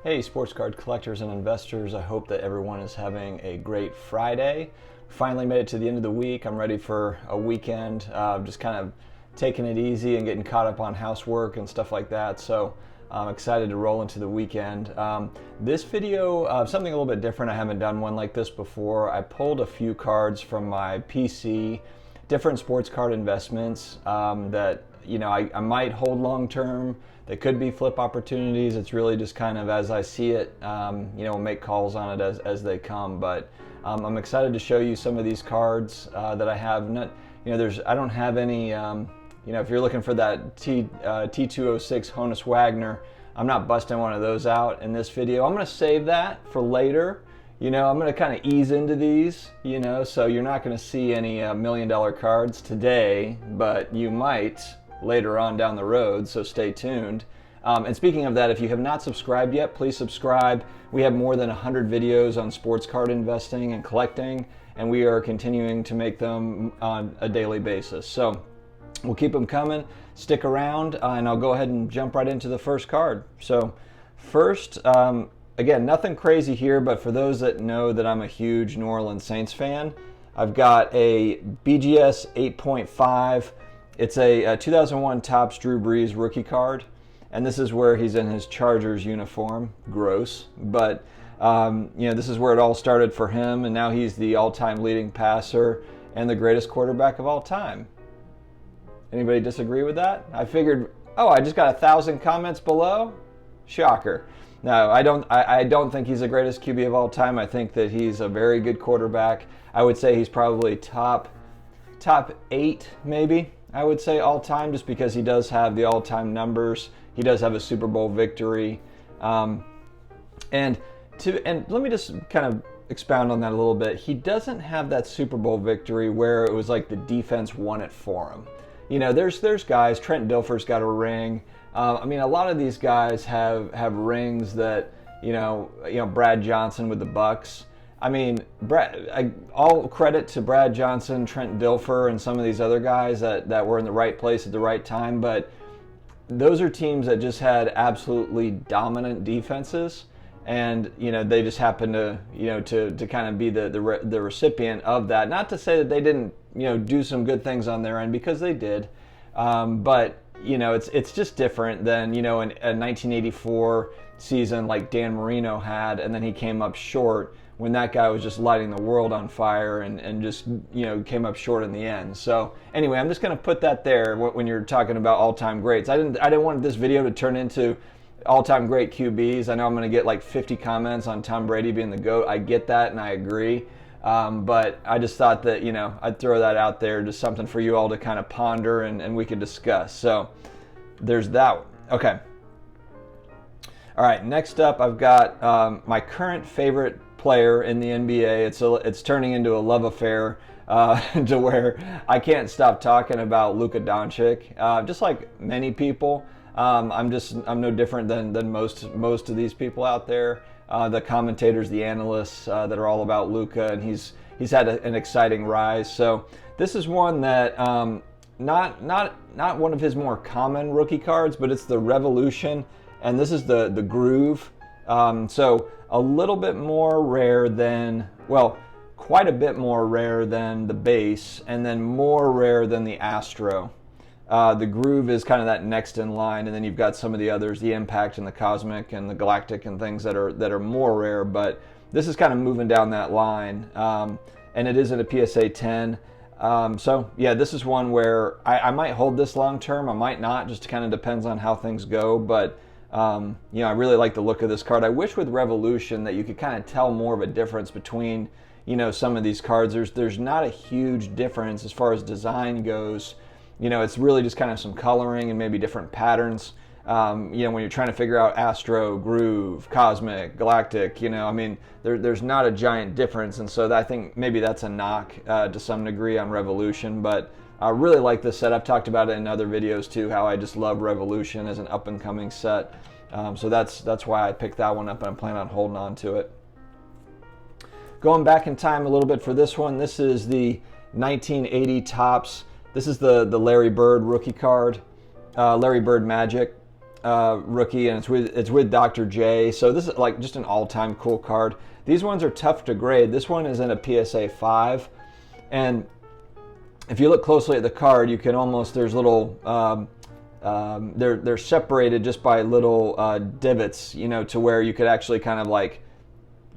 Hey, sports card collectors and investors. I hope that everyone is having a great Friday. Finally made it to the end of the week. I'm ready for a weekend, just kind of taking it easy and getting caught up on housework and stuff like that. So I'm excited to roll into the weekend. This video, something a little bit different. I haven't done one like this before. I pulled a few cards from my PC, different sports card investments that I might hold long term. They could be flip opportunities. It's really just kind of as I see it, make calls on it as they come. But I'm excited to show you some of these cards that I have. I don't have any. If you're looking for that T206 Honus Wagner, I'm not busting one of those out in this video. I'm going to save that for later. I'm going to kind of ease into these, so you're not going to see any $1 million cards today, but you might later on down the road, so stay tuned. And speaking of that, if you have not subscribed yet, please subscribe. We have more than 100 videos on sports card investing and collecting, and we are continuing to make them on a daily basis. So we'll keep them coming. Stick around, and I'll go ahead and jump right into the first card. So first, again, nothing crazy here, but for those that know that I'm a huge New Orleans Saints fan, I've got a BGS 8.5. It's a 2001 Topps Drew Brees rookie card, and this is where he's in his Chargers uniform. Gross, but this is where it all started for him, and now he's the all-time leading passer and the greatest quarterback of all time. Anybody disagree with that? I figured, I just got 1,000 comments below? Shocker. No, I don't think he's the greatest QB of all time. I think that he's a very good quarterback. I would say he's probably top 8 maybe. I would say all time, just because he does have the all-time numbers. He does have a Super Bowl victory. And let me just kind of expound on that a little bit. He doesn't have that Super Bowl victory where it was like the defense won it for him. There's guys, Trent Dilfer's got a ring. A lot of these guys have rings that, Brad Johnson with the Bucks. All credit to Brad Johnson, Trent Dilfer, and some of these other guys that were in the right place at the right time, but those are teams that just had absolutely dominant defenses, and they just happened to kind of be the recipient of that. Not to say that they didn't do some good things on their end, because they did, but it's just different than in a 1984 season like Dan Marino had, and then he came up short when that guy was just lighting the world on fire and just came up short in the end. So anyway, I'm just going to put that there when you're talking about all-time greats. I didn't want this video to turn into all-time great QBs. I know I'm going to get like 50 comments on Tom Brady being the GOAT. I get that and I agree. But I just thought that I'd throw that out there, just something for you all to kind of ponder and we could discuss. So there's that one. Okay. All right, next up I've got my current favorite player in the NBA. It's turning into a love affair to where I can't stop talking about Luka Doncic. Just like many people, I'm no different than most of these people out there. The commentators, the analysts that are all about Luka, and he's had an exciting rise. So this is one that not one of his more common rookie cards, but it's the Revolution, and this is the Groove. So a little bit more rare than, quite a bit more rare than the base, and then more rare than the Astro. The Groove is kind of that next in line, and then you've got some of the others, the Impact and the Cosmic and the Galactic and things that are more rare, but this is kind of moving down that line, and it is in a PSA 10. So yeah, this is one where I might hold this long term, I might not, just kind of depends on how things go, but I really like the look of this card. I wish with Revolution that you could kind of tell more of a difference between some of these cards. There's not a huge difference as far as design goes. It's really just kind of some coloring and maybe different patterns. When you're trying to figure out Astro, Groove, Cosmic, Galactic, there's not a giant difference, and so I think maybe that's a knock to some degree on Revolution, but I really like this set. I've talked about it in other videos too, how I just love Revolution as an up-and-coming set. So that's why I picked that one up, and I'm planning on holding on to it. Going back in time a little bit for this one, this is the 1980 Topps. This is the Larry Bird rookie card, Larry Bird Magic. rookie, and it's with Dr. J. So this is like just an all-time cool card. These ones are tough to grade. This one is in a PSA 5, and if you look closely at the card, you can almost, there's little, they're separated just by little divots, you know, to where you could actually kind of like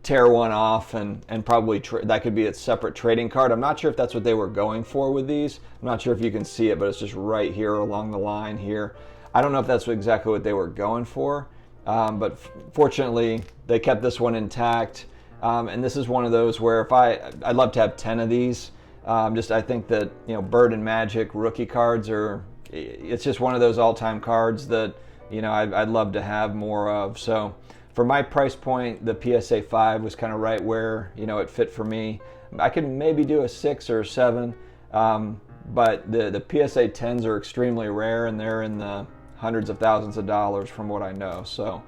tear one off and probably that could be its separate trading card. I'm not sure if that's what they were going for with these. I'm not sure if you can see it, but it's just right here along the line here. I don't know if that's exactly what they were going for, but fortunately they kept this one intact. And this is one of those where I'd love to have 10 of these. I think that, you know, Bird and Magic rookie cards it's just one of those all-time cards that, you know, I'd love to have more of. So for my price point, the PSA 5 was kind of right where, you know, it fit for me. I could maybe do a 6 or a 7, but the PSA 10s are extremely rare, and they're in the hundreds of thousands of dollars from what I know. So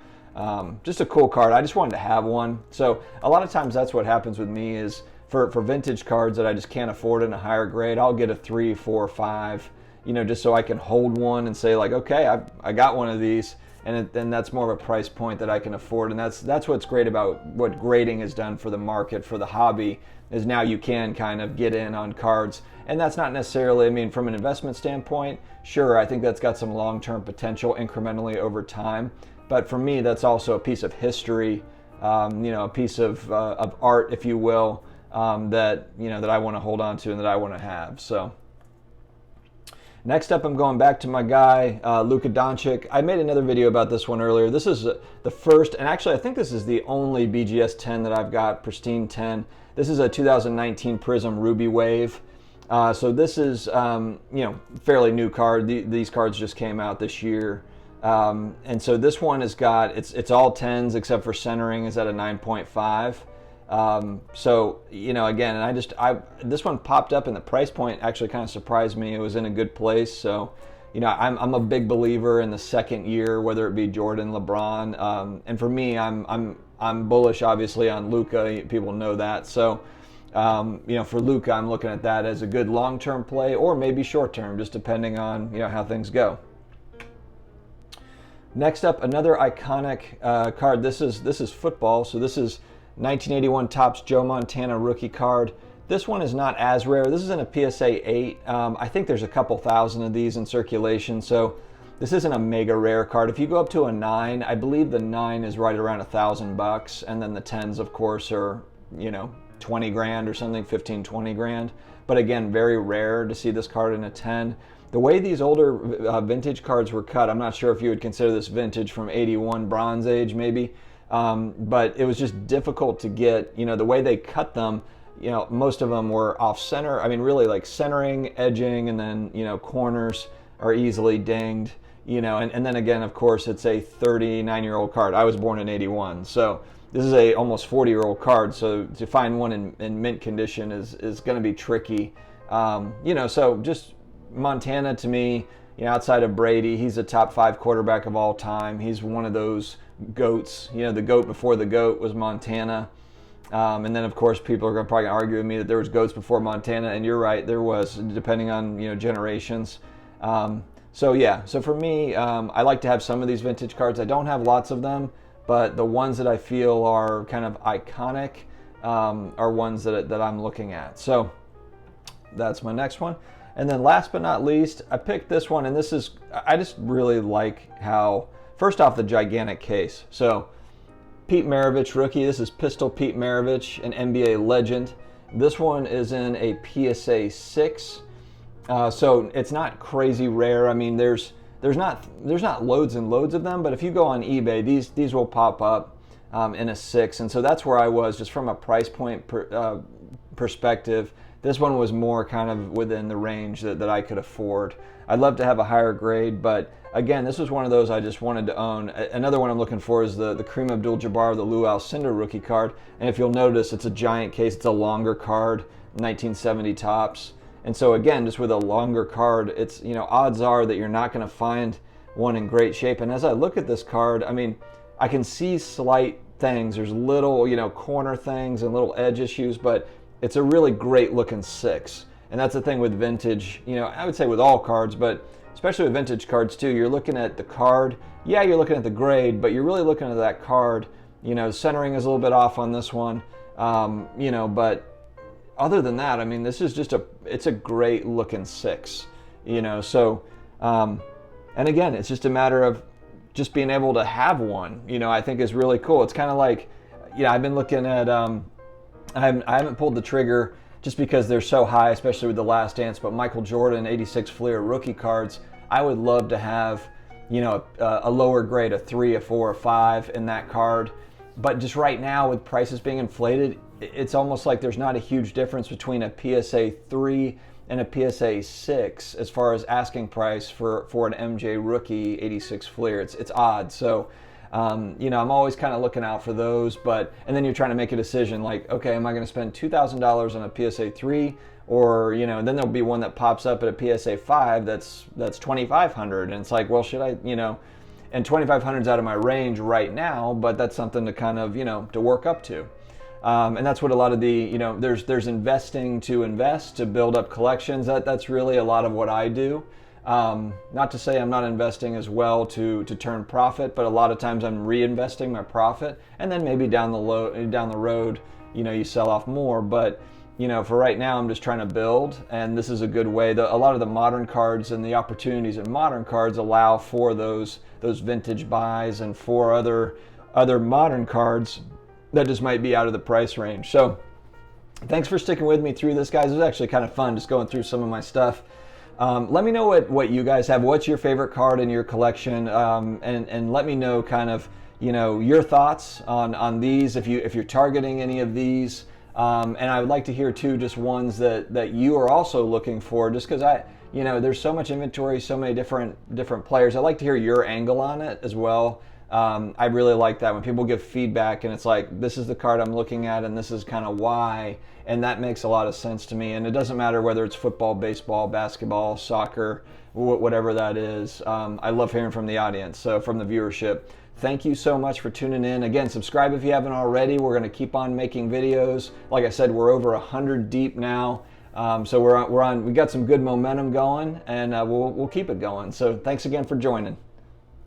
just a cool card. I just wanted to have one. So a lot of times that's what happens with me is for vintage cards that I just can't afford in a higher grade, I'll get a 3, 4, 5, you know, just so I can hold one and say like, okay, I got one of these, and then that's more of a price point that I can afford. And that's what's great about what grading has done for the market, for the hobby, is now you can kind of get in on cards. And that's not necessarily, I mean, from an investment standpoint, sure, I think that's got some long-term potential incrementally over time. But for me, that's also a piece of history, you know, a piece of art, if you will, that, you know, that I want to hold on to and that I want to have. So next up, I'm going back to my guy, Luka Doncic. I made another video about this one earlier. This is the first, and actually I think this is the only BGS 10 that I've got, pristine 10. This is a 2019 Prism Ruby Wave. So this is, you know, fairly new card. These cards just came out this year. And so this one has got, it's all 10s except for centering is at a 9.5. So, you know, again, and this one popped up, and the price point actually kind of surprised me. It was in a good place. So, you know, I'm a big believer in the second year, whether it be Jordan, LeBron. And for me, I'm bullish obviously on Luka. People know that. So, you know, for Luka, I'm looking at that as a good long-term play, or maybe short-term, just depending on, you know, how things go. Next up, another iconic card. This is football. So this is 1981 Topps Joe Montana rookie card. This one is not as rare. This is in a PSA 8. I think there's a couple thousand of these in circulation, so this isn't a mega rare card. If you go up to a 9, I believe the 9 is right around $1,000, and then the 10s, of course, are, you know, 20 grand or something, 15, 20 grand. But again, very rare to see this card in a 10. The way these older vintage cards were cut, I'm not sure if you would consider this vintage, from 81 Bronze Age maybe. But it was just difficult to get, you know, the way they cut them, you know, most of them were off center. I mean, really like centering, edging, and then, you know, corners are easily dinged, you know, and then again, of course, it's a 39-year-old card. I was born in 81, so this is a almost 40-year-old card. So to find one in mint condition is going to be tricky. You know, so just Montana, to me, you know, outside of Brady, he's a top 5 quarterback of all time. He's one of those goats. You know, the goat before the goat was Montana. And then, of course, people are probably going to argue with me that there was goats before Montana, and you're right, there was, depending on, you know, generations. So yeah, so for me, I like to have some of these vintage cards. I don't have lots of them, but the ones that I feel are kind of iconic are ones that I'm looking at. So that's my next one. And then last but not least, I picked this one, and this is, I just really like how, first off, the gigantic case. So Pete Maravich rookie. This is Pistol Pete Maravich, an NBA legend. This one is in a PSA 6. So it's not crazy rare. I mean, there's not loads and loads of them, but if you go on eBay, these will pop up in a 6. And so that's where I was, just from a price point perspective. This one was more kind of within the range that I could afford. I'd love to have a higher grade, but again, this was one of those I just wanted to own. Another one I'm looking for is the Kareem Abdul-Jabbar, the Lou Alcindor rookie card. And if you'll notice, it's a giant case. It's a longer card, 1970 Topps. And so again, just with a longer card, it's, you know, odds are that you're not going to find one in great shape. And as I look at this card, I mean, I can see slight things. There's little, you know, corner things and little edge issues, but it's a really great looking 6. And that's the thing with vintage, you know, I would say with all cards, but especially with vintage cards too, you're looking at the card. Yeah, you're looking at the grade, but you're really looking at that card. Centering is a little bit off on this one, but other than that, I mean, this is just it's a great looking 6, so, and again, it's just a matter of just being able to have one, I think is really cool. It's kind of like, I've been looking at, I haven't pulled the trigger just because they're so high, especially with the Last Dance, but Michael Jordan 86 Fleer rookie cards, I would love to have, a lower grade, a 3, a 4, a 5 in that card. But just right now with prices being inflated, it's almost like there's not a huge difference between a PSA 3 and a PSA 6 as far as asking price for an MJ rookie 86 Fleer. It's odd. So, I'm always kind of looking out for those. And then you're trying to make a decision like, okay, am I going to spend $2,000 on a PSA 3? Or, then there'll be one that pops up at a PSA 5 that's $2,500. And it's like, well, should I, and $2,500 is out of my range right now, but that's something to kind of, to work up to. And that's what a lot of the, there's investing to invest to build up collections. That's really a lot of what I do. Not to say I'm not investing as well to turn profit, but a lot of times I'm reinvesting my profit, and then maybe down the road, you sell off more. But for right now, I'm just trying to build, and this is a good way. A lot of the modern cards and the opportunities in modern cards allow for those vintage buys and for other modern cards that just might be out of the price range. So thanks for sticking with me through this, guys. It was actually kind of fun just going through some of my stuff. Let me know what you guys have. What's your favorite card in your collection? And let me know kind of, your thoughts on these, if you're targeting any of these. And I would like to hear too, just ones that you are also looking for, just because there's so much inventory, so many different players. I'd like to hear your angle on it as well. I really like that when people give feedback and it's like, this is the card I'm looking at and this is kind of why, and that makes a lot of sense to me. And it doesn't matter whether it's football, baseball, basketball, soccer, whatever that is. I love hearing from the audience, so from the viewership. Thank you so much for tuning in. Again, subscribe if you haven't already. We're going to keep on making videos. Like I said, we're over 100 deep now. So we got some good momentum going, and we'll keep it going. So thanks again for joining.